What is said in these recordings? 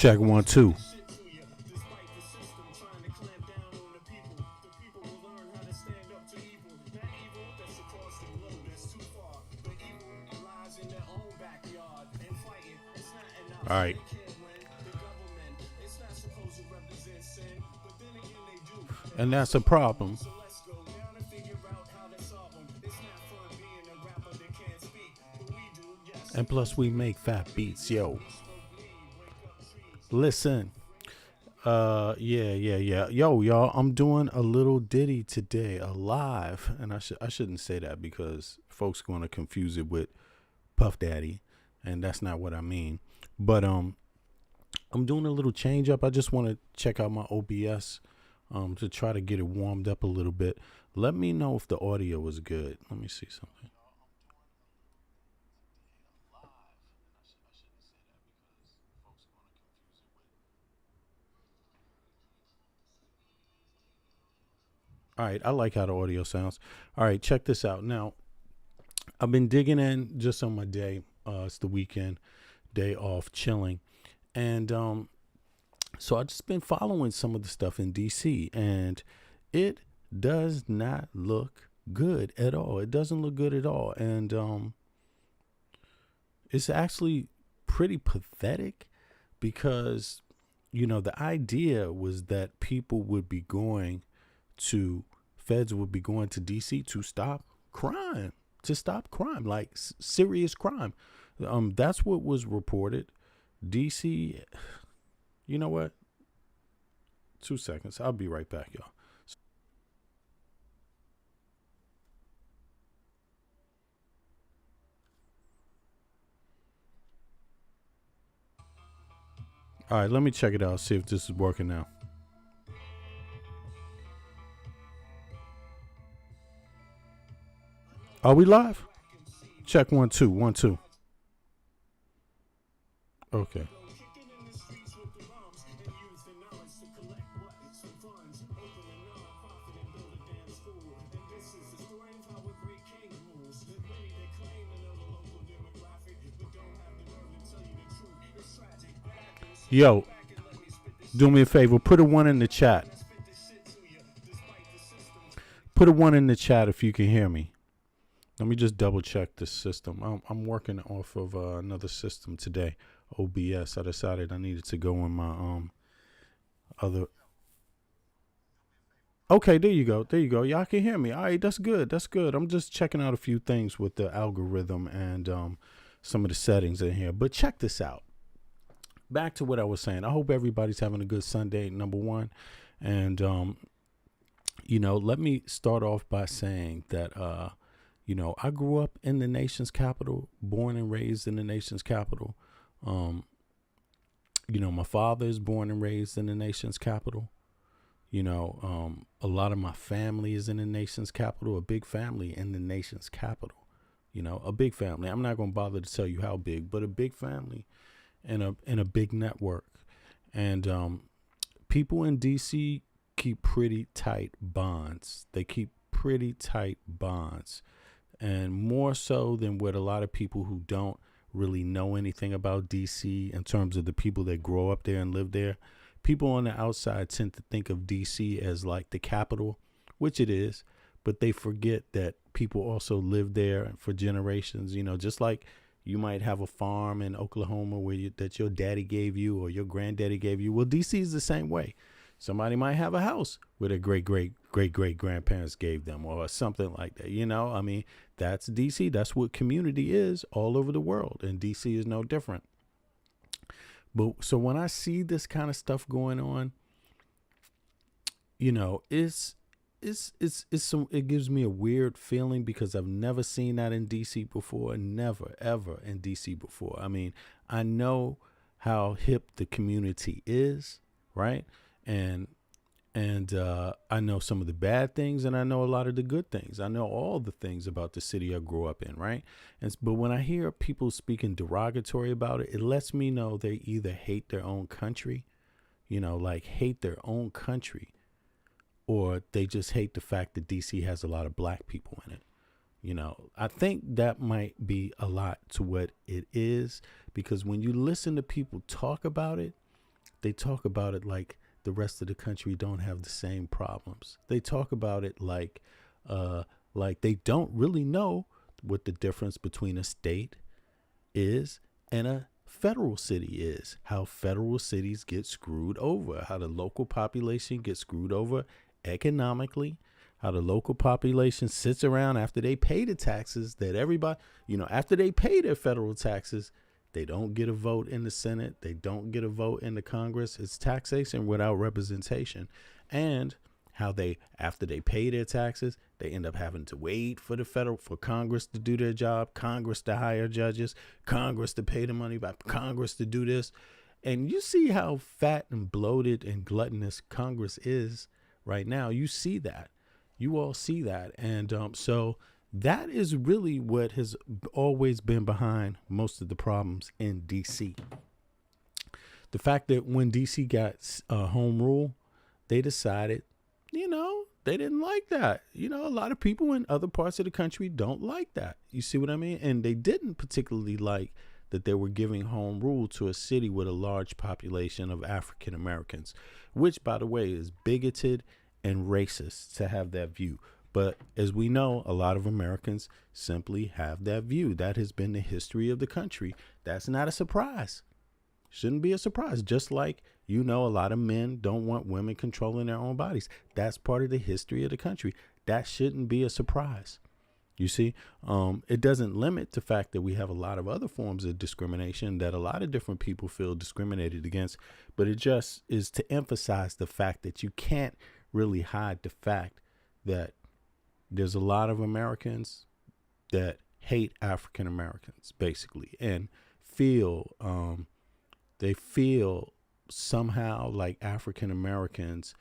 Check 1 2. All right. And that's a problem. And plus, we make fat beats, yo. Listen. Yeah. Yo, y'all, I'm doing a little ditty today, a live, and I shouldn't say that because folks going to confuse it with Puff Daddy, and that's not what I mean. But I'm doing a little change up. I just want to check out my OBS to try to get it warmed up a little bit. Let me know if the audio is good. Let me see something. All right, I like how the audio sounds. All right, check this out. Now, I've been digging in just on my day. It's the weekend, day off, chilling. And so I've just been following some of the stuff in DC, and it does not look good at all. It doesn't look good at all. And it's actually pretty pathetic because, the idea was that people would be going feds would be going to DC to stop crime, like serious crime. That's what was reported. DC, you know what? 2 seconds. I'll be right back, y'all. All right, let me check it out, see if this is working now. Are we live? Check 1 2 1 2. Okay. Yo, do me a favor. Put a 1 in the chat. Put a 1 in the chat if you can hear me. Let me just double check this system. I'm working off of another system today, OBS. I decided I needed to go in my other. Okay, there you go. Y'all can hear me. All right, that's good. I'm just checking out a few things with the algorithm and some of the settings in here. But check this out. Back to what I was saying. I hope everybody's having a good Sunday, number one. And, let me start off by saying that, I grew up in the nation's capital, born and raised in the nation's capital. My father is born and raised in the nation's capital. A lot of my family is in the nation's capital, a big family in the nation's capital. A big family. I'm not going to bother to tell you how big, but a big family and a big network. And people in DC keep pretty tight bonds. They keep pretty tight bonds. And more so than what a lot of people who don't really know anything about DC in terms of the people that grow up there and live there. People on the outside tend to think of DC as like the capital, which it is, but they forget that people also live there for generations, just like you might have a farm in Oklahoma that your daddy gave you or your granddaddy gave you. Well, DC is the same way. Somebody might have a house where their great grandparents gave them or something like that. That's DC. That's what community is all over the world. And DC is no different. But so when I see this kind of stuff going on, it gives me a weird feeling because I've never seen that in DC before. Never, ever in DC before. I know how hip the community is, right? And I know some of the bad things and I know a lot of the good things. I know all the things about the city I grew up in, right? But when I hear people speaking derogatory about it, it lets me know they either hate their own country, hate their own country, or they just hate the fact that DC has a lot of black people in it. I think that might be a lot to what it is, because when you listen to people talk about it, they talk about it like the rest of the country don't have the same problems. They talk about it like they don't really know what the difference between a state is and a federal city is, how federal cities get screwed over, how the local population gets screwed over economically, how the local population sits around after they pay the taxes that everybody, after they pay their federal taxes, they don't get a vote in the Senate. They don't get a vote in the Congress. It's taxation without representation. And how they, after they pay their taxes, they end up having to wait for Congress to do their job, Congress to hire judges, Congress to pay the money back, Congress to do this. And you see how fat and bloated and gluttonous Congress is right now. You see that. You all see that. And so that is really what has always been behind most of the problems in D.C. The fact that when D.C. got home rule, they decided, they didn't like that. A lot of people in other parts of the country don't like that. You see what I mean? And they didn't particularly like that they were giving home rule to a city with a large population of African Americans, which, by the way, is bigoted and racist to have that view. But as we know, a lot of Americans simply have that view. That has been the history of the country. That's not a surprise. Shouldn't be a surprise. Just like, a lot of men don't want women controlling their own bodies. That's part of the history of the country. That shouldn't be a surprise. You see, it doesn't limit the fact that we have a lot of other forms of discrimination that a lot of different people feel discriminated against. But it just is to emphasize the fact that you can't really hide the fact that there's a lot of Americans that hate African Americans, basically, and feel they feel somehow like African Americans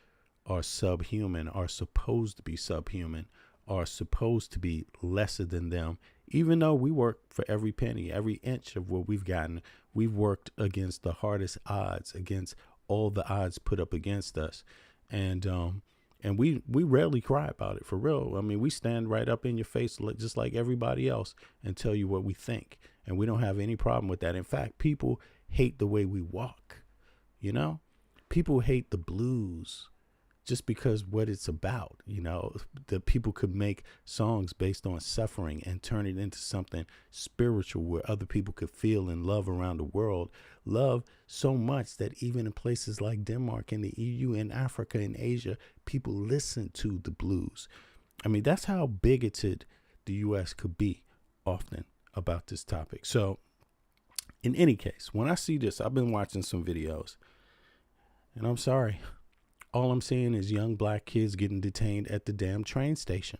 are subhuman, are supposed to be subhuman, are supposed to be lesser than them, even though we work for every penny, every inch of what we've gotten. We've worked against the hardest odds, against all the odds put up against us. And we rarely cry about it, for real. I mean, we stand right up in your face just like everybody else and tell you what we think. And we don't have any problem with that. In fact, people hate the way we walk. People hate the blues just because what it's about. The people could make songs based on suffering and turn it into something spiritual where other people could feel and love around the world. Love so much that even in places like Denmark and the EU and Africa and Asia, people listen to the blues. I mean, that's how bigoted the U.S. could be often about this topic. So in any case, when I see this, I've been watching some videos, and I'm sorry, all I'm seeing is young black kids getting detained at the damn train station.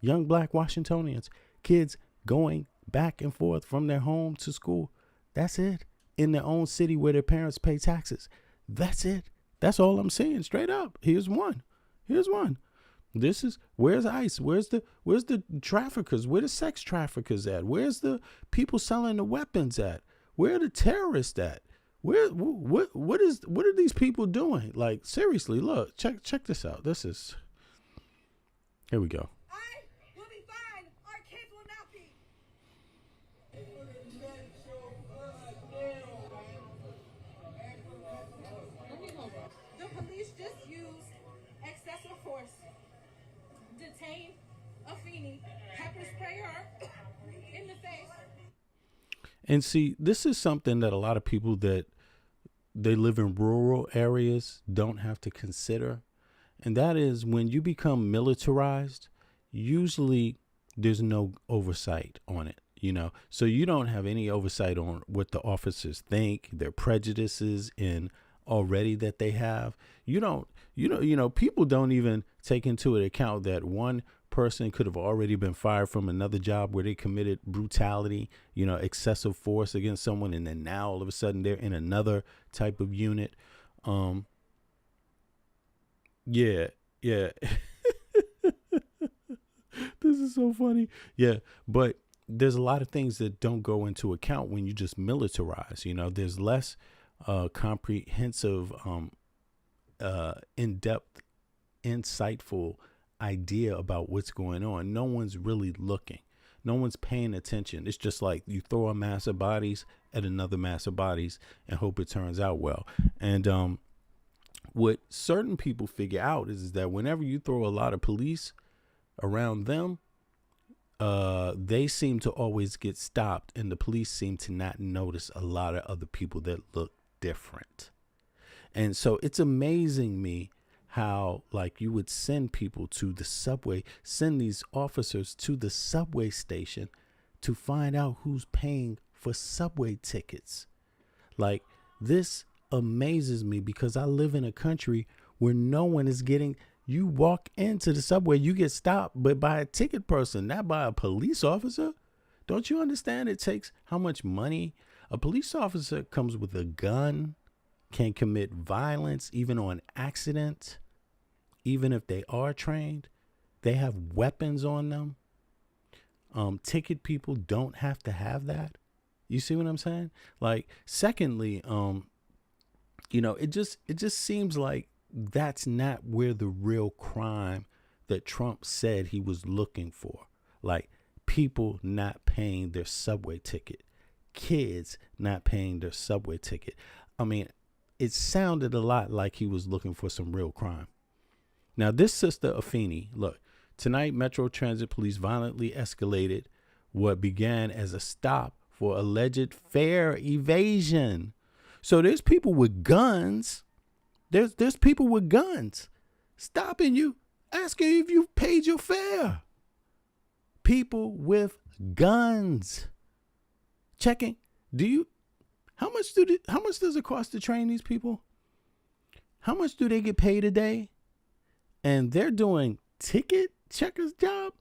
Young black Washingtonians, kids going back and forth from their home to school. That's it. In their own city where their parents pay taxes. That's it. That's all I'm seeing, straight up. Here's one. Where's ICE? Where's the traffickers? Where the sex traffickers at? Where's the people selling the weapons at? Where are the terrorists at? What are these people doing? Like, seriously, look, check this out. Here we go. I will be fine. Our kids will not be. The police just used excessive force. Detained Afeni, pepper spray her in the face. And see, this is something that a lot of people that they live in rural areas don't have to consider. And that is, when you become militarized, usually there's no oversight on it, so you don't have any oversight on what the officers think, their prejudices in already that they have. People don't even take into account that one person could have already been fired from another job where they committed brutality, excessive force against someone. And then now all of a sudden they're in another type of unit. Yeah. This is so funny. Yeah. But there's a lot of things that don't go into account when you just militarize. There's less comprehensive, in-depth, insightful idea about what's going on. No one's really looking. No one's paying attention. It's just like you throw a mass of bodies at another mass of bodies and hope it turns out well. And what certain people figure out is that whenever you throw a lot of police around them, they seem to always get stopped, and the police seem to not notice a lot of other people that look different. And so it's amazing me how, like, you would send people to the subway, send these officers to the subway station to find out who's paying for subway tickets. Like, this amazes me because I live in a country where no one is getting. You walk into the subway, you get stopped, but by a ticket person, not by a police officer. Don't you understand? It takes how much money? A police officer comes with a gun, can commit violence even on accident, even if they are trained. They have weapons on them. Ticket people don't have to have that. You see what I'm saying? Like, secondly, it just seems like that's not where the real crime that Trump said he was looking for. Like, people not paying their subway ticket, kids not paying their subway ticket. I mean, it sounded a lot like he was looking for some real crime. Now, this sister Afeni, look, tonight Metro Transit Police violently escalated what began as a stop for alleged fare evasion. So there's people with guns. There's people with guns stopping you, asking you if you paid your fare. People with guns checking. How much does it cost to train these people? How much do they get paid a day? And they're doing ticket checkers job?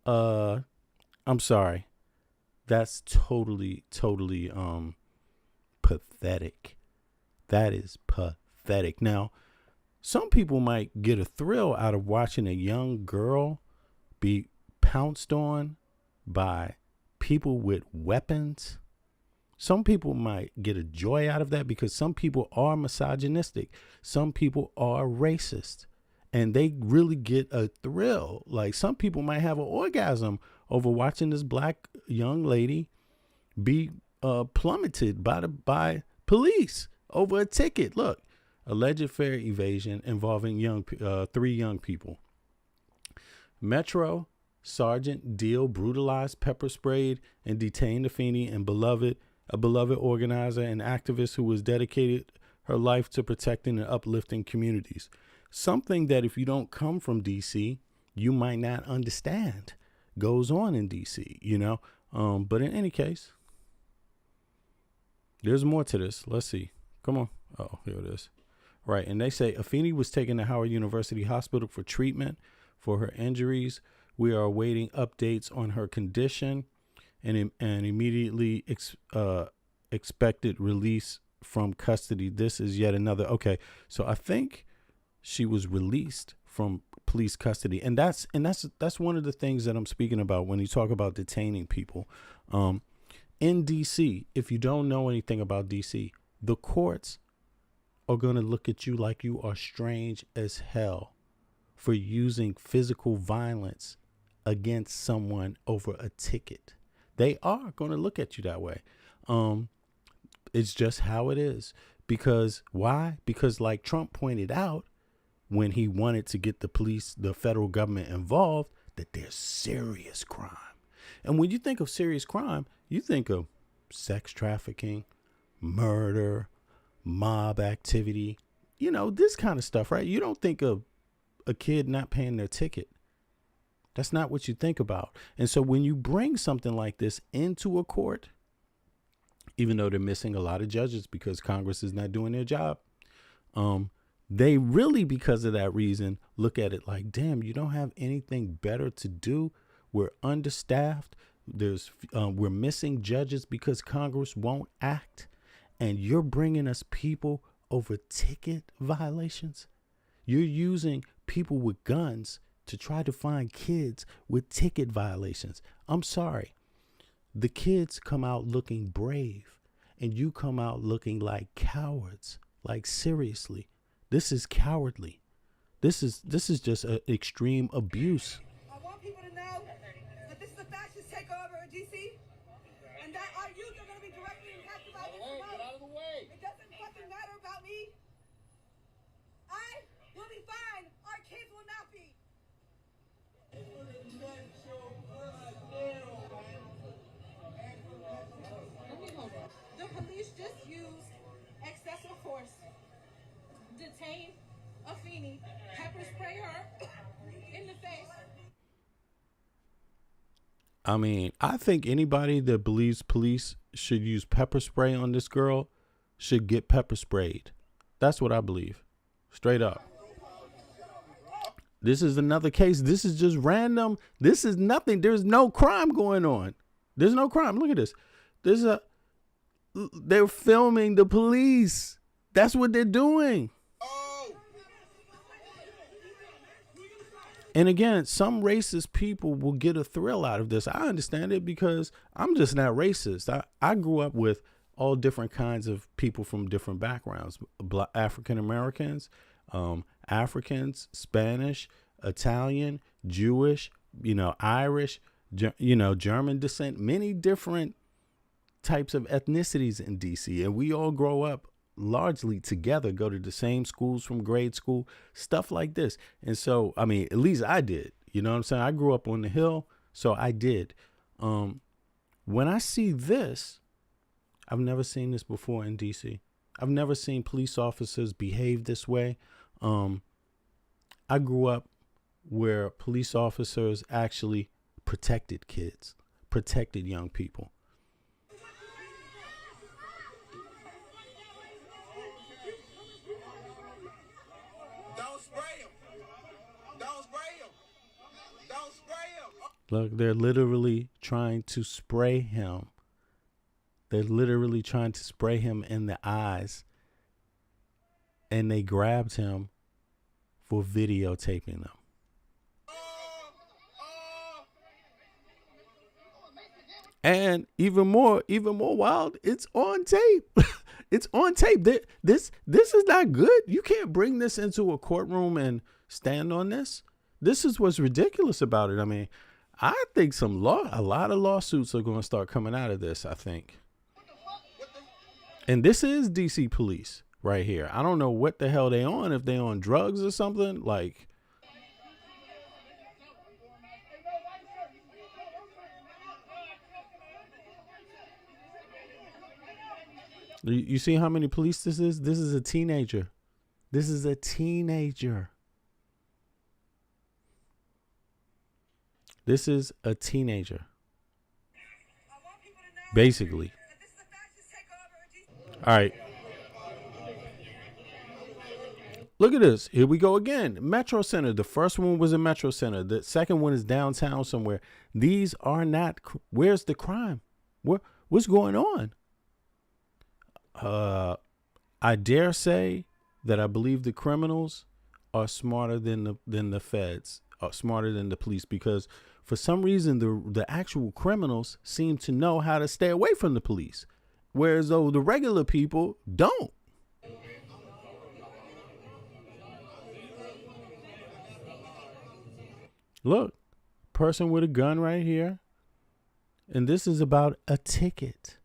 I'm sorry. That's totally pathetic. That is pathetic. Now, some people might get a thrill out of watching a young girl be pounced on by people with weapons. Some people might get a joy out of that because some people are misogynistic. Some people are racist. And they really get a thrill. Like, some people might have an orgasm over watching this black young lady be plummeted by police over a ticket. Look, alleged fare evasion involving three young people. Metro Sergeant Deal brutalized, pepper sprayed, and detained Afeni and a beloved organizer and activist who was dedicated her life to protecting and uplifting communities. Something that if you don't come from D.C., you might not understand goes on in D.C., But in any case, there's more to this. Let's see. Come on. Oh, here it is. Right. And they say Afeni was taken to Howard University Hospital for treatment for her injuries. We are awaiting updates on her condition and immediately expected release from custody. This is yet another. Okay. So I think she was released from police custody. And that's one of the things that I'm speaking about when you talk about detaining people. In DC, if you don't know anything about DC, the courts are going to look at you like you are strange as hell for using physical violence against someone over a ticket. They are going to look at you that way. It's just how it is. Because why? Because like Trump pointed out, when he wanted to get the federal government involved, that there's serious crime. And when you think of serious crime, you think of sex trafficking, murder, mob activity, this kind of stuff, right? You don't think of a kid not paying their ticket. That's not what you think about. And so when you bring something like this into a court, even though they're missing a lot of judges because Congress is not doing their job, they really, because of that reason, look at it like, damn, you don't have anything better to do. We're understaffed. We're missing judges because Congress won't act. And you're bringing us people over ticket violations. You're using people with guns to try to find kids with ticket violations. I'm sorry. The kids come out looking brave and you come out looking like cowards. Like, seriously. This is cowardly. This is just an extreme abuse. I want people to know that this is a Our youth are going to be directly impacted by this. Get out of the way. It doesn't fucking matter about me. I will be fine. Our kids will not be. The police just used excessive force, detained Afeni, pepper spray her in the face. I mean, I think anybody that believes police should use pepper spray on this girl should get pepper sprayed. That's what I believe. Straight up. This is another case. This is just random. This is nothing. There's no crime going on. There's no crime. Look at this. They're filming the police. That's what they're doing. And again, some racist people will get a thrill out of this. I understand it because I'm just not racist. I grew up with all different kinds of people from different backgrounds. African Americans, Africans, Spanish, Italian, Jewish, Irish, German descent, many different types of ethnicities in DC. And we all grow up largely together, go to the same schools from grade school, stuff like this. And so, I mean, at least I did, you know what I'm saying? I grew up on the Hill, so I did. When I see this, I've never seen this before in DC. I've never seen police officers behave this way. I grew up where police officers actually protected kids, protected young people. Look, they're literally trying to spray him. They're literally trying to spray him in the eyes. And they grabbed him for videotaping them. And even more wild, it's on tape. It's on tape. This is not good. You can't bring this into a courtroom and stand on this. This is what's ridiculous about it. I mean, I think a lot of lawsuits are going to start coming out of this, I think. And this is DC police right here. I don't know what the hell they on, if they on drugs or something. Like, you see how many police this is? This is a teenager. This is a teenager. This is a teenager. Basically. All right. Look at this. Here we go again. Metro Center. The first one was in Metro Center. The second one is downtown somewhere. These are not. Where's the crime? What's going on? I dare say that I believe the criminals are smarter than the feds, are smarter than the police, because for some reason the actual criminals seem to know how to stay away from the police, whereas though the regular people don't. Look, person with a gun right here. And this is about a ticket.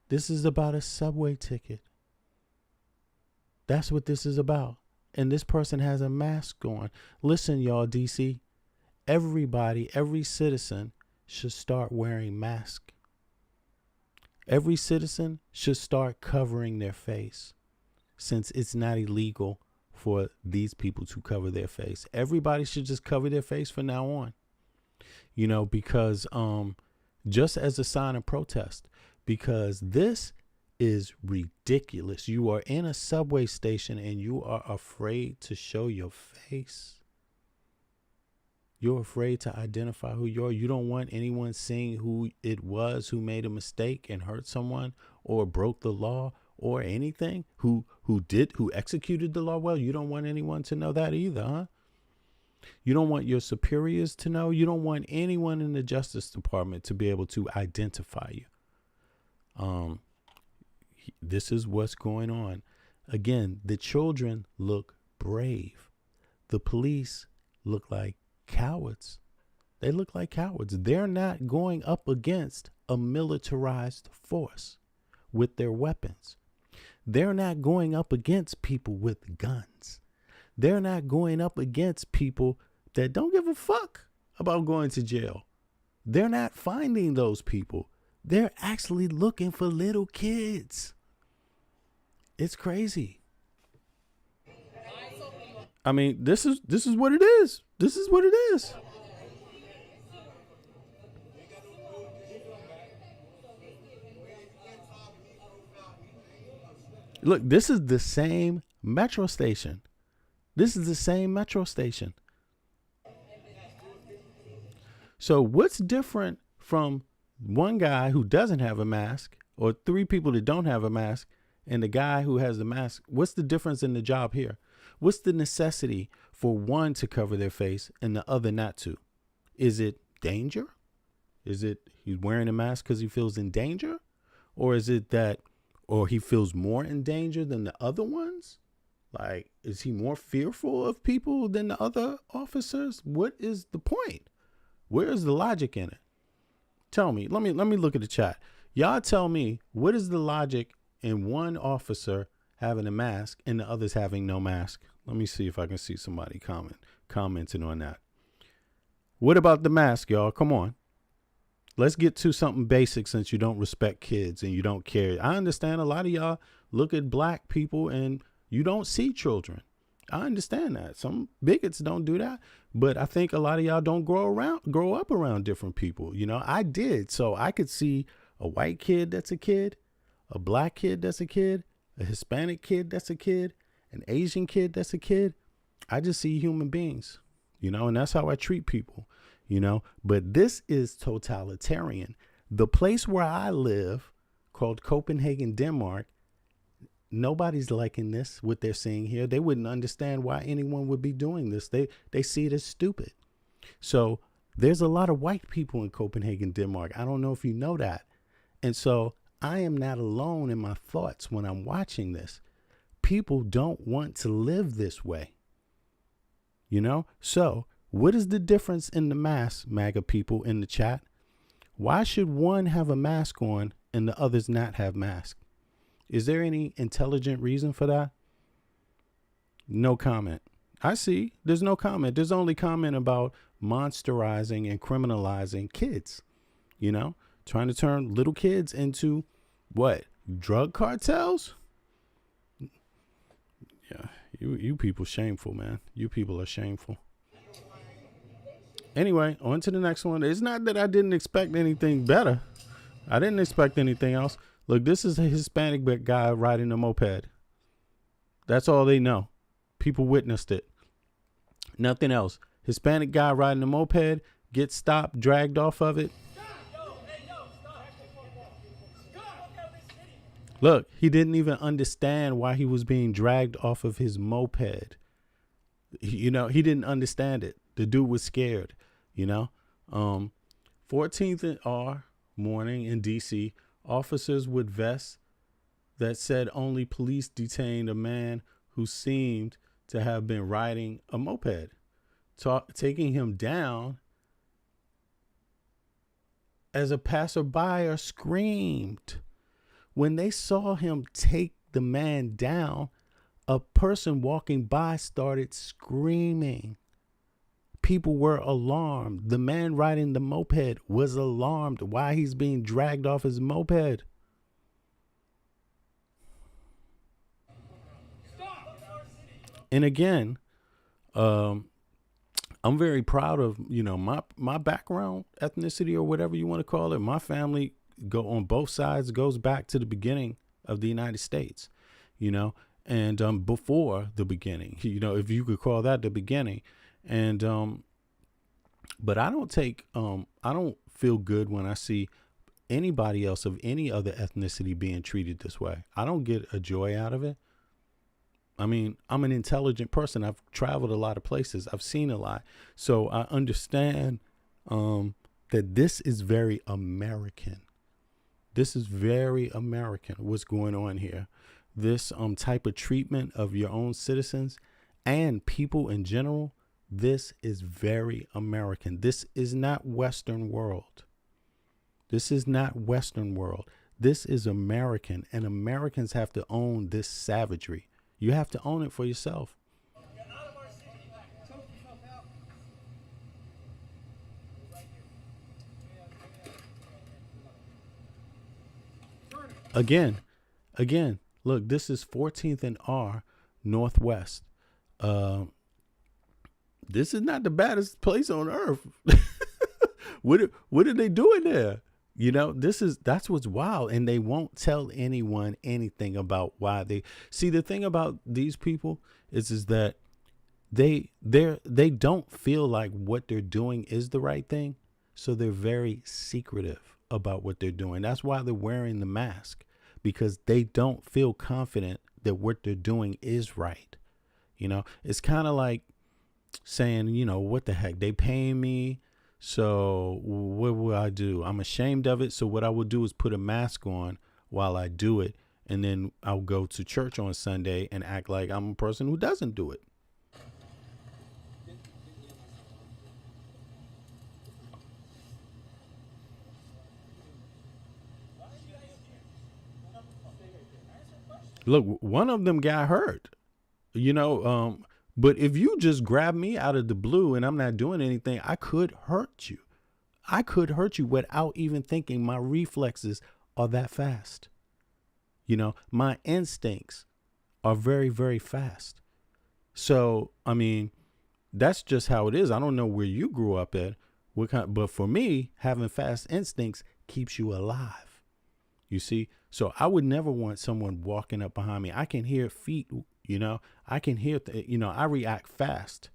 This is about a subway ticket. That's what this is about. And this person has a mask on. Listen, y'all, DC, everybody, every citizen should start wearing masks. Every citizen should start covering their face, since it's not illegal for these people to cover their face. Everybody should just cover their face from now on, because just as a sign of protest, because this is ridiculous. You are in a subway station and you are afraid to show your face. You're afraid to identify who you are. You don't want anyone seeing who it was who made a mistake and hurt someone or broke the law or anything, who executed the law well. You don't want anyone to know that either, huh? You don't want your superiors to know. You don't want anyone in the Justice Department to be able to identify you. This is what's going on. Again, the children look brave. The police look like cowards. They look like cowards. They're not going up against a militarized force with their weapons. They're not going up against people with guns. They're not going up against people that don't give a fuck about going to jail. They're not finding those people. They're actually looking for little kids. It's crazy. I mean, this is what it is. This is what it is. Look, this is the same metro station. This is the same metro station. So what's different from one guy who doesn't have a mask, or three people that don't have a mask, and the guy who has the mask? What's the difference in the job here? What's the necessity for one to cover their face and the other not to? Is it danger? Is it he's wearing a mask because he feels in danger? Or is it that, or he feels more in danger than the other ones? Like, is he more fearful of people than the other officers? What is the point? Where is the logic in it? Tell me. Let me look at the chat. Y'all tell me, what is the logic in one officer having a mask and the others having no mask? Let me see if I can see somebody commenting on that. What about the mask, y'all? Come on. Let's get to something basic, since you don't respect kids and you don't care. I understand a lot of y'all look at black people and you don't see children. I understand that. Some bigots don't do that. But I think a lot of y'all don't grow up around different people. You know, I did. So I could see a white kid that's a kid, a black kid that's a kid, a Hispanic kid that's a kid, an Asian kid that's a kid. I just see human beings, you know, and that's how I treat people, you know. But this is totalitarian. The place where I live, called Copenhagen, Denmark, nobody's liking this, what they're seeing here. They wouldn't understand why anyone would be doing this. They see it as stupid. So there's a lot of white people in Copenhagen, Denmark. I don't know if you know that. And so I am not alone in my thoughts when I'm watching this. People don't want to live this way. You know? So what is the difference in the mask, MAGA people in the chat? Why should one have a mask on and the others not have masks? Is there any intelligent reason for that? No comment. I see. There's no comment. There's only comment about monsterizing and criminalizing kids, you know, trying to turn little kids into what? Drug cartels? Yeah, you people shameful, man. You people are shameful. Anyway, on to the next one. It's not that I didn't expect anything better. I didn't expect anything else. Look, this is a Hispanic guy riding a moped. That's all they know. People witnessed it. Nothing else. Hispanic guy riding a moped, gets stopped, dragged off of it. Look, he didn't even understand why he was being dragged off of his moped. You know, he didn't understand it. The dude was scared, you know. 14th and R morning in D.C., officers with vests that said only police detained a man who seemed to have been riding a moped, taking him down as a passerby screamed. When they saw him take the man down, a person walking by started screaming. People were alarmed. The man riding the moped was alarmed why he's being dragged off his moped. And again, I'm very proud of, you know, my background, ethnicity, or whatever you want to call it. My family on both sides goes back to the beginning of the United States, you know, and before the beginning, you know, if you could call that the beginning. And but I don't feel good when I see anybody else of any other ethnicity being treated this way. I don't get a joy out of it. I mean, I'm an intelligent person. I've traveled a lot of places. I've seen a lot. So I understand that this is very American. This is very American, what's going on here. This type of treatment of your own citizens and people in general, this is very American. This is not Western world. This is not Western world. This is American, and Americans have to own this savagery. You have to own it for yourself. Again, look, this is 14th and R Northwest. This is not the baddest place on earth. What are they doing there? You know, that's what's wild. And they won't tell anyone anything about why they see. The thing about these people is that they don't feel like what they're doing is the right thing. So they're very secretive about what they're doing. That's why they're wearing the mask, because they don't feel confident that what they're doing is right. You know, it's kind of like saying, you know, what the heck, they paying me. So what will I do? I'm ashamed of it. So what I will do is put a mask on while I do it. And then I'll go to church on Sunday and act like I'm a person who doesn't do it. Look, one of them got hurt, you know, but if you just grab me out of the blue and I'm not doing anything, I could hurt you. I could hurt you without even thinking. My reflexes are that fast. You know, my instincts are very, very fast. So, I mean, that's just how it is. I don't know where you grew up at, but for me, having fast instincts keeps you alive. You see? So I would never want someone walking up behind me. I can hear feet, you know, I can hear, I react fast.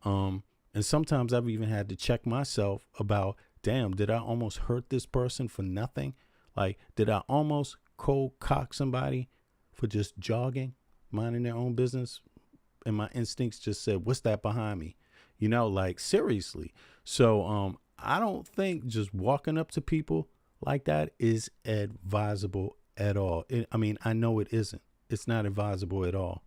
And sometimes I've even had to check myself about, damn, did I almost hurt this person for nothing? Like, did I almost cold cock somebody for just jogging, minding their own business? And my instincts just said, what's that behind me? You know, like, seriously. So I don't think just walking up to people like that is advisable at all. I know it isn't. It's not advisable at all.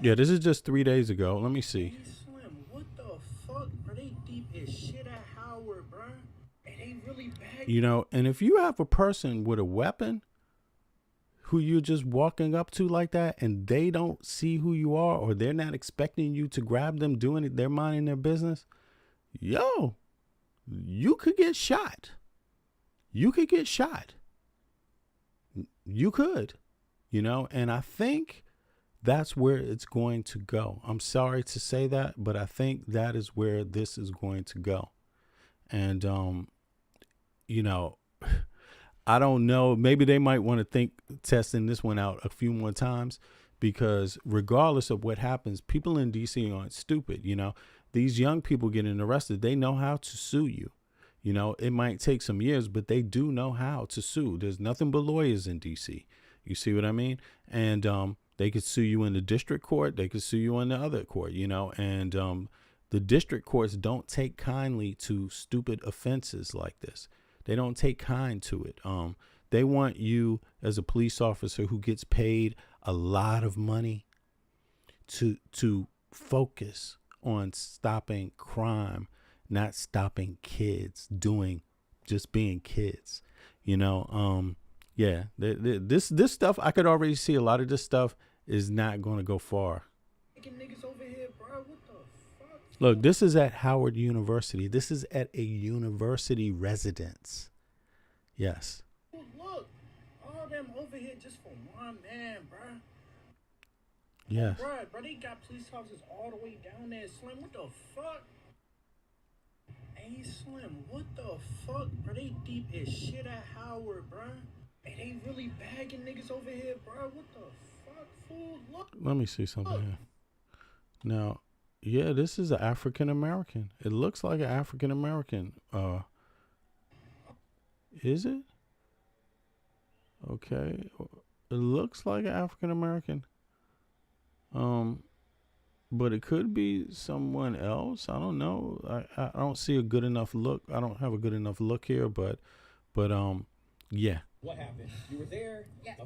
Yeah, this is just 3 days ago. Let me see. Slim, what the fuck? Are they deep as shit at Howard, bro? Are they really bad? You know, and if you have a person with a weapon who you're just walking up to like that, and they don't see who you are, or they're not expecting you to grab them doing it, they're minding their business, yo, you could get shot. You could get shot. You could, you know, and I think that's where it's going to go. I'm sorry to say that, but I think that is where this is going to go. And, you know, I don't know. Maybe they might want to think testing this one out a few more times, because regardless of what happens, people in DC aren't stupid. You know, these young people getting arrested, they know how to sue you. You know, it might take some years, but they do know how to sue. There's nothing but lawyers in DC. You see what I mean? And they could sue you in the district court. They could sue you in the other court, you know, and the district courts don't take kindly to stupid offenses like this. They don't take kind to it. They want you as a police officer who gets paid a lot of money to focus on stopping crime, not stopping kids just being kids. You know, yeah, this stuff, I could already see a lot of this stuff is not going to go far. Niggas over here, bro. What the fuck? Look, this is at Howard University. This is at a university residence. Yes. Look, all them over here just for one man, bro. Yes. Bro, they got police officers all the way down there. Slim, what the fuck? Hey, Slim, what the fuck? Bro, they deep as shit at Howard, bro. Hey, they really bagging niggas over here, bro. What the fuck, fool? Look. Let me see something here. Now, yeah, this is an African American. It looks like an African American. Is it? Okay. It looks like an African American. But it could be someone else. I don't know. I don't see a good enough look. I don't have a good enough look here, but yeah. What happened? You were there? Yes.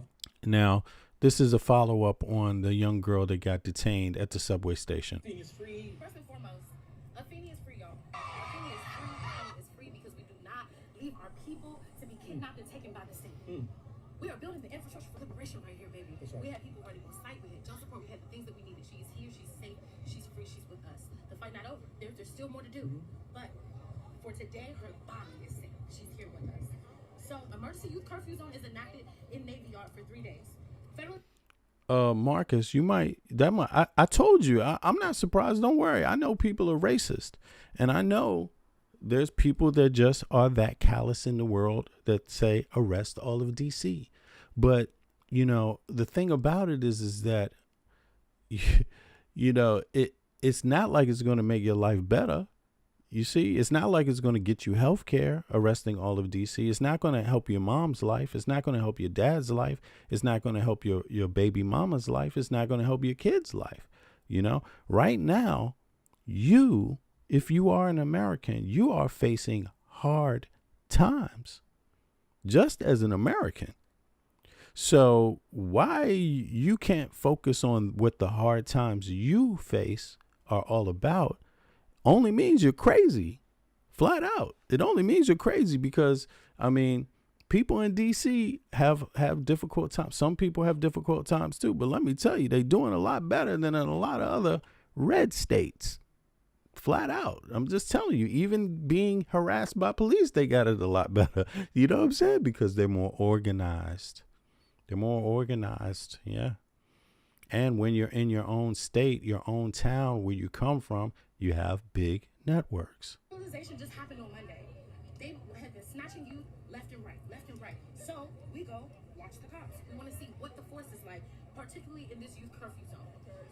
Now, This is a follow-up on the young girl that got detained at the subway station. Thing is free. First and foremost, Athene is free, y'all. Athene is free because we do not leave our people to be kidnapped and taken by the state. We are building the infrastructure for liberation right here, baby. Right. We had people running on site, we had jump support, we had the things that we needed. She is here, she's safe, she's free, she's with us. The fight not over. There's still more to do. But for today, her body is safe. She's here with us. So emergency youth curfew zone is enacted in Navy Yard for 3 days. Federal Marcus, I told you, I'm not surprised. Don't worry. I know people are racist, and I know there's people that just are that callous in the world that say arrest all of DC. But, you know, the thing about it is that, you know, it's not like it's going to make your life better. You see, it's not like it's going to get you health care, arresting all of DC. It's not going to help your mom's life. It's not going to help your dad's life. It's not going to help your baby mama's life. It's not going to help your kid's life. You know, right now, if you are an American, you are facing hard times just as an American. So why you can't focus on what the hard times you face are all about only means you're crazy, flat out. It only means you're crazy because, I mean, people in D.C. have difficult times. Some people have difficult times too. But let me tell you, they're doing a lot better than in a lot of other red states. Flat out. I'm just telling you, even being harassed by police, they got it a lot better. You know what I'm saying? Because they're more organized. They're more organized. Yeah. And when you're in your own state, your own town, where you come from, you have big networks. Legalization just happened on Monday. They have been snatching youth left and right. So we go watch the cops. We want to see what the force is like, particularly in this youth curfew zone.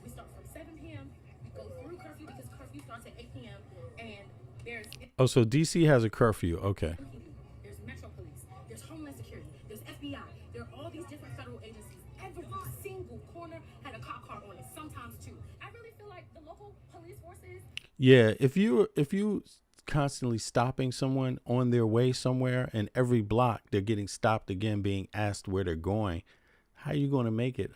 We start from 7 p.m. We go through curfew because curfew starts at 8 p.m. And there's so DC has a curfew. Okay. There's Metro Police. There's Homeland Security. There's FBI. There are all these different federal agencies. Every single corner had a cop car on it. Sometimes two. I really feel like the local police forces. Yeah, if you constantly stopping someone on their way somewhere, and every block they're getting stopped again, being asked where they're going, how are you going to make it?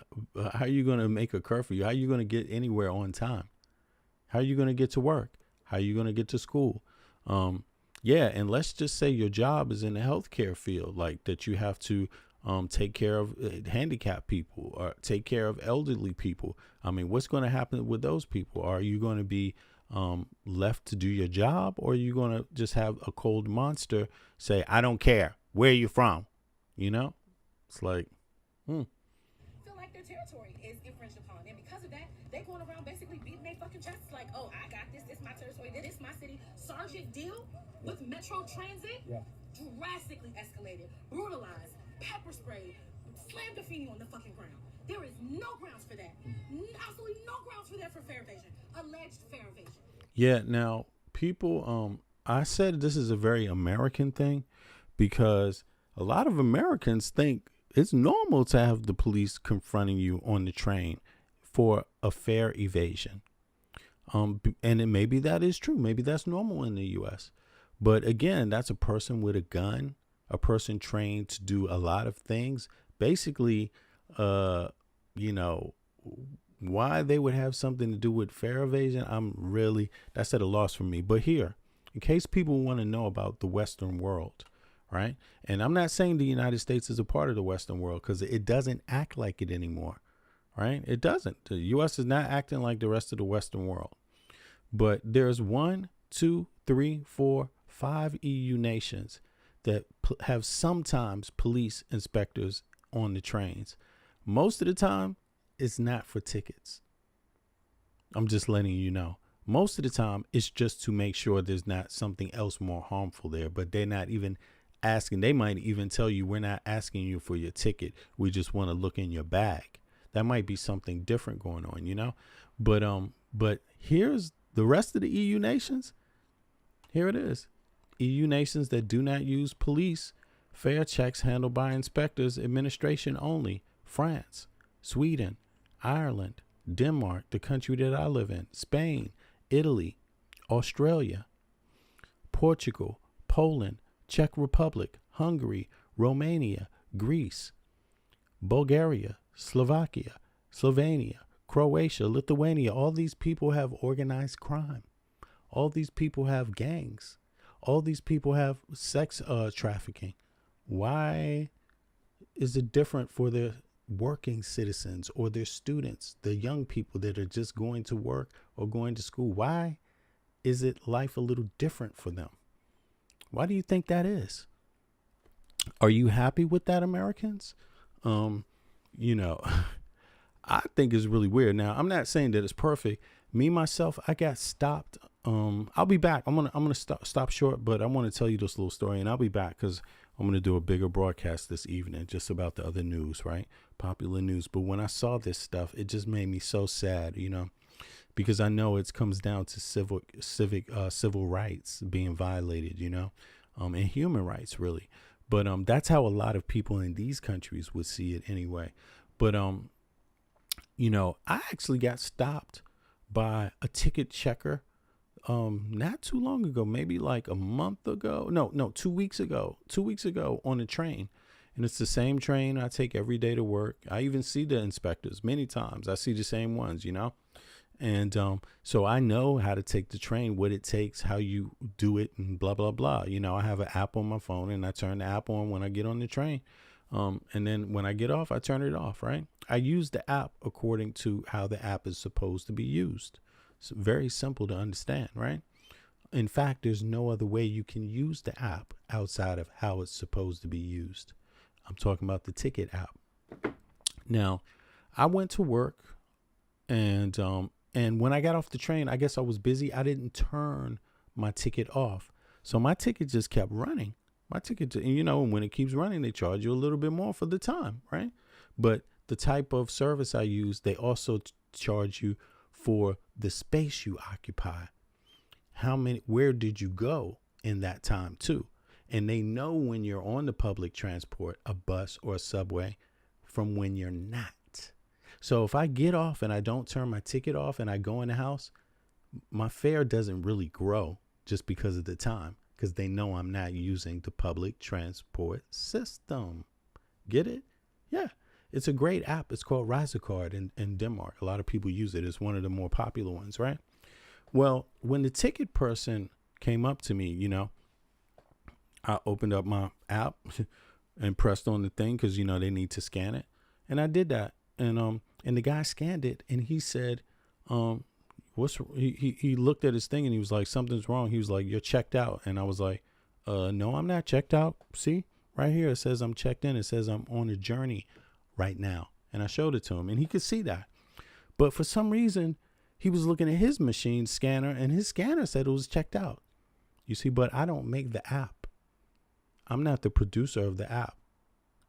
How are you going to make a curfew? How are you going to get anywhere on time? How are you going to get to work? How are you going to get to school? Yeah, and let's just say your job is in the healthcare field, like that you have to take care of handicapped people or take care of elderly people. I mean, what's going to happen with those people? Are you going to be left to do your job, or are you going to just have a cold monster say, I don't care, where are you from? You know, it's like, feel like their territory is infringed upon, and because of that, they going around basically beating their fucking chests like, oh, I got this my territory, this my city. Sergeant Deal with Metro Transit drastically escalated, brutalized, pepper sprayed, slammed Athene on the fucking ground. There is no grounds for that. Absolutely no grounds for that for fair evasion. Alleged fair evasion. Yeah, now people, I said this is a very American thing because a lot of Americans think it's normal to have the police confronting you on the train for a fare evasion. And maybe that is true. Maybe that's normal in the U.S. But again, that's a person with a gun, a person trained to do a lot of things. Basically, you know, why they would have something to do with fare evasion, that's at a loss for me. But here, in case people want to know about the Western world, right? And I'm not saying the United States is a part of the Western world because it doesn't act like it anymore, right? It doesn't. The U.S. is not acting like the rest of the Western world. But there's 1, 2, 3, 4, 5 EU nations that have sometimes police inspectors on the trains. Most of the time, it's not for tickets. I'm just letting you know. Most of the time, it's just to make sure there's not something else more harmful there. But they're not even asking. They might even tell you, we're not asking you for your ticket. We just want to look in your bag. That might be something different going on, you know. But here's the rest of the EU nations. Here it is. EU nations that do not use police. Fare checks handled by inspectors, administration only. France, Sweden, Ireland, Denmark, the country that I live in, Spain, Italy, Australia, Portugal, Poland, Czech Republic, Hungary, Romania, Greece, Bulgaria, Slovakia, Slovenia, Croatia, Lithuania. All these people have organized crime. All these people have gangs. All these people have sex trafficking. Why is it different for their working citizens or their students, the young people that are just going to work or going to school? Why is it life a little different for them? Why do you think that is? Are you happy with that, Americans? I think it's really weird. Now, I'm not saying that it's perfect. Me, myself, I got stopped. I'll be back. I'm gonna stop short, but I want to tell you this little story, and I'll be back because I'm gonna do a bigger broadcast this evening just about the other news, right? Popular news. But when I saw this stuff, it just made me so sad, because I know it comes down to civil rights being violated, and human rights, really. But that's how a lot of people in these countries would see it anyway. But I actually got stopped by a ticket checker not too long ago, maybe like a month ago. No, 2 weeks ago. 2 weeks ago on a train. And it's the same train I take every day to work. I even see the inspectors many times. I see the same ones, And so I know how to take the train, what it takes, how you do it, and blah, blah, blah. I have an app on my phone, and I turn the app on when I get on the train. And then when I get off, I turn it off, right? I use the app according to how the app is supposed to be used. It's very simple to understand, right? In fact, there's no other way you can use the app outside of how it's supposed to be used. I'm talking about the ticket app. Now, I went to work, and when I got off the train, I guess I was busy. I didn't turn my ticket off. So my ticket just kept running. My ticket, and when it keeps running, they charge you a little bit more for the time, right? But the type of service I use, they also charge you for the space you occupy. Where did you go in that time too? And they know when you're on the public transport, a bus or a subway, from when you're not. So if I get off and I don't turn my ticket off and I go in the house, my fare doesn't really grow just because of the time, because they know I'm not using the public transport system. Get it? Yeah. It's a great app. It's called Risecard in Denmark. A lot of people use it. It's one of the more popular ones, right? Well, when the ticket person came up to me, I opened up my app and pressed on the thing because, they need to scan it. And I did that. And the guy scanned it and he said, he looked at his thing and he was like, something's wrong. He was like, you're checked out. And I was like, no, I'm not checked out. See, right here, it says I'm checked in. It says I'm on a journey right now. And I showed it to him and he could see that. But for some reason, he was looking at his machine scanner and his scanner said it was checked out. You see, but I don't make the app. I'm not the producer of the app.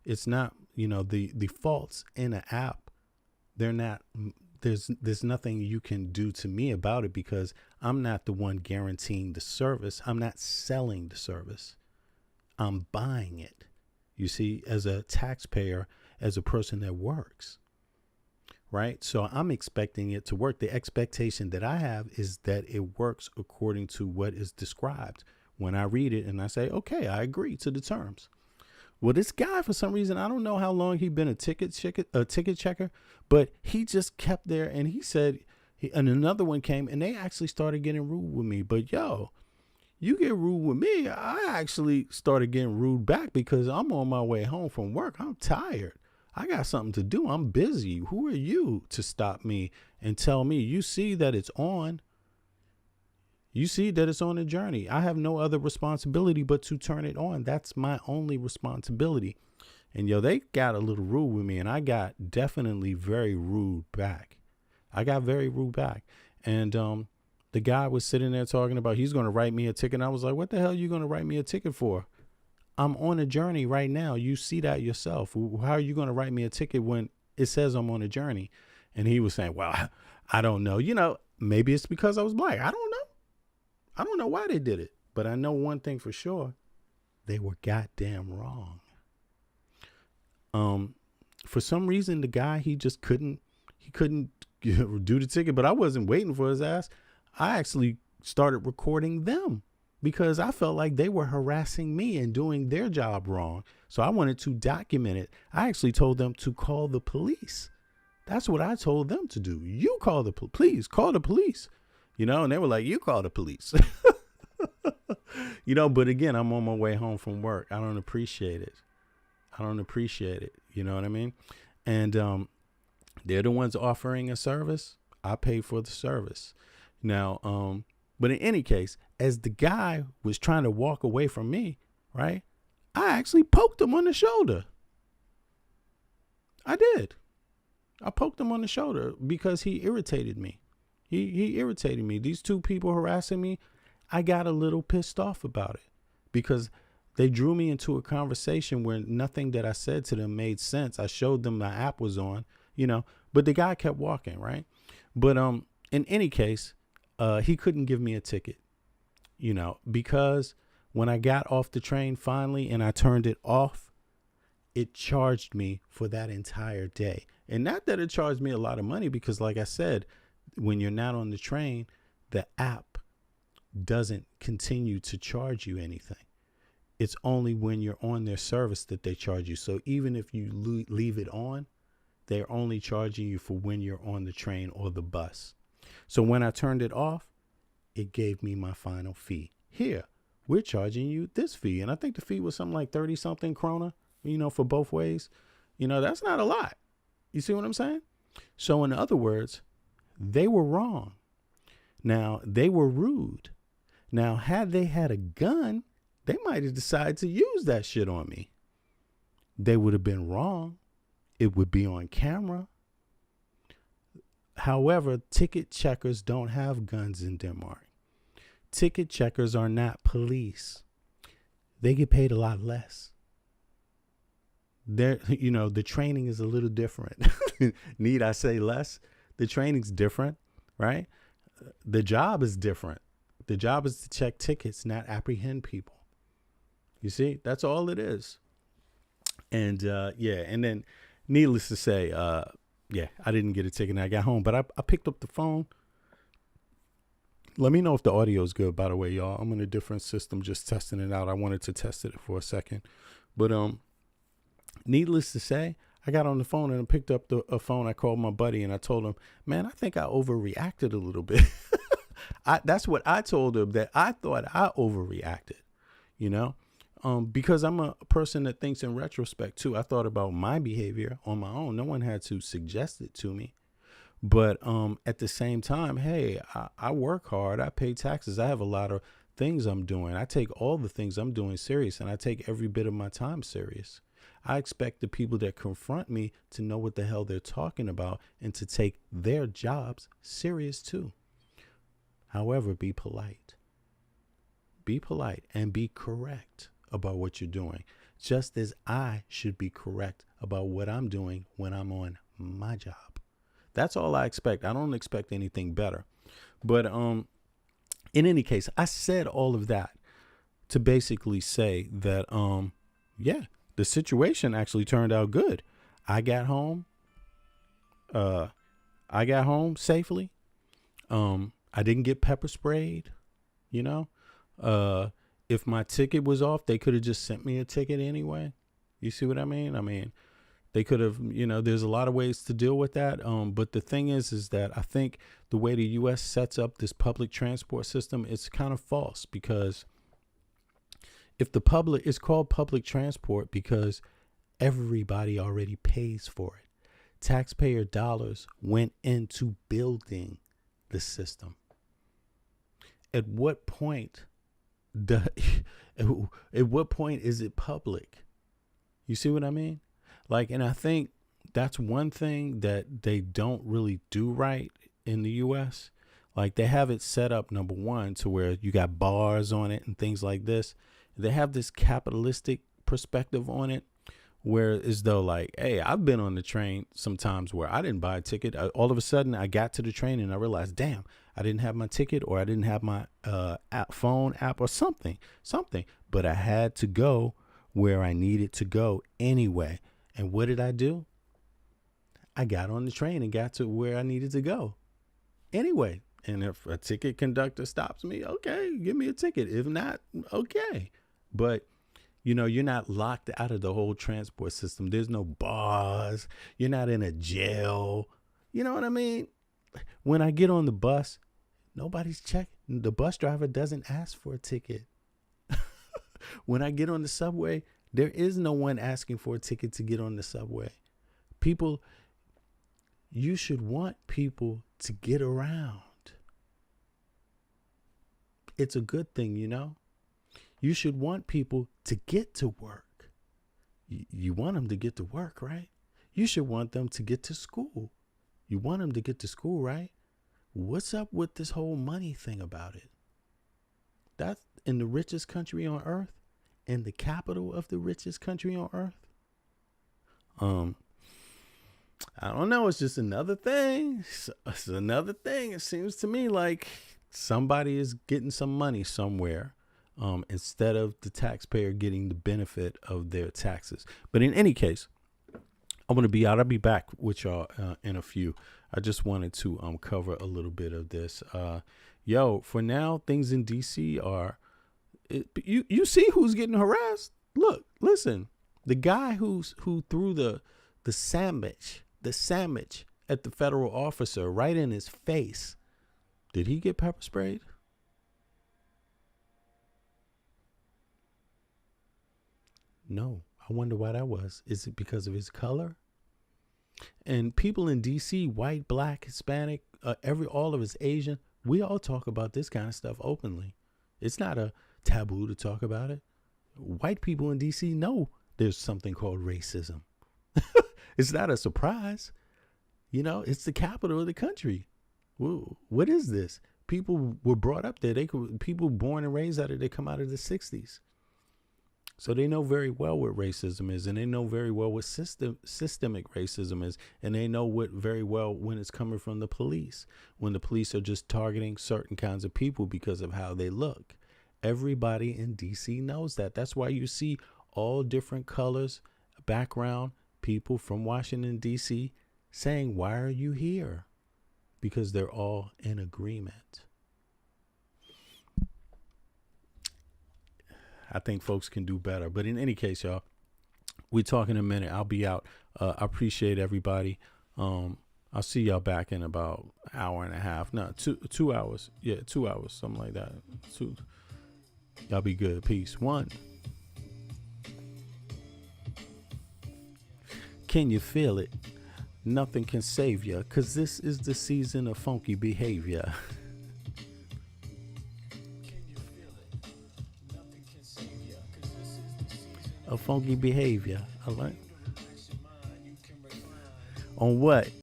It's not, the faults in an app. They're not, there's nothing you can do to me about it because I'm not the one guaranteeing the service. I'm not selling the service. I'm buying it. You see, as a taxpayer, as a person that works, right? So I'm expecting it to work. The expectation that I have is that it works according to what is described when I read it and I say, okay, I agree to the terms. Well, this guy, for some reason, I don't know how long he'd been a ticket checker, but he just kept there. And he said, and another one came and they actually started getting rude with me. But yo, you get rude with me. I actually started getting rude back because I'm on my way home from work. I'm tired. I got something to do. I'm busy. Who are you to stop me and tell me you see that it's on? You see that it's on a journey. I have no other responsibility but to turn it on. That's my only responsibility. And they got a little rude with me and I got definitely very rude back. I got very rude back. And the guy was sitting there talking about he's going to write me a ticket. And I was like, what the hell are you going to write me a ticket for? I'm on a journey right now. You see that yourself. How are you going to write me a ticket when it says I'm on a journey? And he was saying, well, I don't know. Maybe it's because I was black. I don't know. I don't know why they did it, but I know one thing for sure. They were goddamn wrong. For some reason, the guy, he couldn't do the ticket, but I wasn't waiting for his ass. I actually started recording them because I felt like they were harassing me and doing their job wrong. So I wanted to document it. I actually told them to call the police. That's what I told them to do. You call the please call the police, and they were like, you call the police, but again, I'm on my way home from work. I don't appreciate it. You know what I mean? And, they're the ones offering a service. I pay for the service. Now, but in any case, as the guy was trying to walk away from me, right, I actually poked him on the shoulder. I did. I poked him on the shoulder because he irritated me. He irritated me. These two people harassing me, I got a little pissed off about it because they drew me into a conversation where nothing that I said to them made sense. I showed them my app was on, but the guy kept walking, right? But in any case, he couldn't give me a ticket, because when I got off the train finally and I turned it off, it charged me for that entire day. And not that it charged me a lot of money, because like I said, when you're not on the train, the app doesn't continue to charge you anything. It's only when you're on their service that they charge you. So even if you leave it on, they're only charging you for when you're on the train or the bus. So when I turned it off, it gave me my final fee. Here, we're charging you this fee. And I think the fee was something like 30 something krona, for both ways. That's not a lot. You see what I'm saying? So in other words, they were wrong. Now, they were rude. Now, had they had a gun, they might have decided to use that shit on me. They would have been wrong. It would be on camera. However, ticket checkers don't have guns in Denmark. Ticket checkers are not police. They get paid a lot less. The training is a little different. Need I say less? The training's different, right? The job is different. The job is to check tickets, not apprehend people. You see, that's all it is. And and then needless to say, I didn't get a ticket and I got home, but I picked up the phone. Let me know if the audio is good, by the way, y'all. I'm in a different system, just testing it out. I wanted to test it for a second. But needless to say, I got on the phone and I picked up a phone. I called my buddy and I told him, man, I think I overreacted a little bit. That's what I told him, that I thought I overreacted, because I'm a person that thinks in retrospect too. I thought about my behavior on my own. No one had to suggest it to me. But at the same time, hey, I work hard. I pay taxes. I have a lot of things I'm doing. I take all the things I'm doing serious, and I take every bit of my time serious. I expect the people that confront me to know what the hell they're talking about and to take their jobs serious too. However, be polite. Be polite and be correct about what you're doing, just as I should be correct about what I'm doing when I'm on my job. That's all I expect. I don't expect anything better. But in any case, I said all of that to basically say that, the situation actually turned out good. I got home. Safely. I didn't get pepper sprayed, if my ticket was off, they could have just sent me a ticket anyway. You see what I mean? I mean, they could have, there's a lot of ways to deal with that. But the thing is that I think the way the U.S. sets up this public transport system, it's kind of false, because if it's called public transport because everybody already pays for it. Taxpayer dollars went into building the system. At what point is it public? You see what I mean? And I think that's one thing that they don't really do right in the U.S. They have it set up, number one, to where you got bars on it and things like this. They have this capitalistic perspective on it, where as though hey, I've been on the train sometimes where I didn't buy a ticket. All of a sudden I got to the train and I realized, damn, I didn't have my ticket, or I didn't have my phone app or something, but I had to go where I needed to go anyway. And what did I do? I got on the train and got to where I needed to go anyway. And if a ticket conductor stops me, okay, give me a ticket. If not, okay. But, you know, you're not locked out of the whole transport system. There's no bars. You're not in a jail. You know what I mean? When I get on the bus, nobody's checking. The bus driver doesn't ask for a ticket. When I get on the subway, there is no one asking for a ticket to get on the subway. People, you should want people to get around. It's a good thing, you know. You should want people to get to work. You want them to get to work, right? You should want them to get to school. You want them to get to school, right? What's up with this whole money thing about it? That's in the richest country on earth, in the capital of the richest country on earth. I don't know. It's just another thing. It's another thing. It seems to me like somebody is getting some money somewhere, instead of the taxpayer getting the benefit of their taxes. But in any case, I'm going to be out. I'll be back with y'all in a few. I just wanted to cover a little bit of this. For now, things in D.C. are, you see who's getting harassed. Look, listen, the guy who threw the sandwich at the federal officer right in his face. Did he get pepper sprayed? No. I wonder why that was. Is it because of his color? And people in D.C., white, black, Hispanic, all of us Asian, we all talk about this kind of stuff openly. It's not a taboo to talk about it. White people in D.C. know there's something called racism. It's not a surprise. You know, it's the capital of the country. Whoa, what is this? People were brought up there. People born and raised out of, they come out of the 60s. So they know very well what racism is, and they know very well what systemic racism is, and they know what very well when it's coming from the police, when the police are just targeting certain kinds of people because of how they look. Everybody in D.C. knows that. That's why you see all different colors, background, people from Washington, D.C. saying, why are you here? Because they're all in agreement. I think folks can do better. But in any case, y'all, we'll talk in a minute. I'll be out. I appreciate everybody. I'll see y'all back in about an hour and a half. No, 2 hours. Yeah, 2 hours, something like that. Y'all be good. Peace. 1. Can you feel it? Nothing can save you, 'cause this is the season of funky behavior. Of funky behavior. I learned. On what?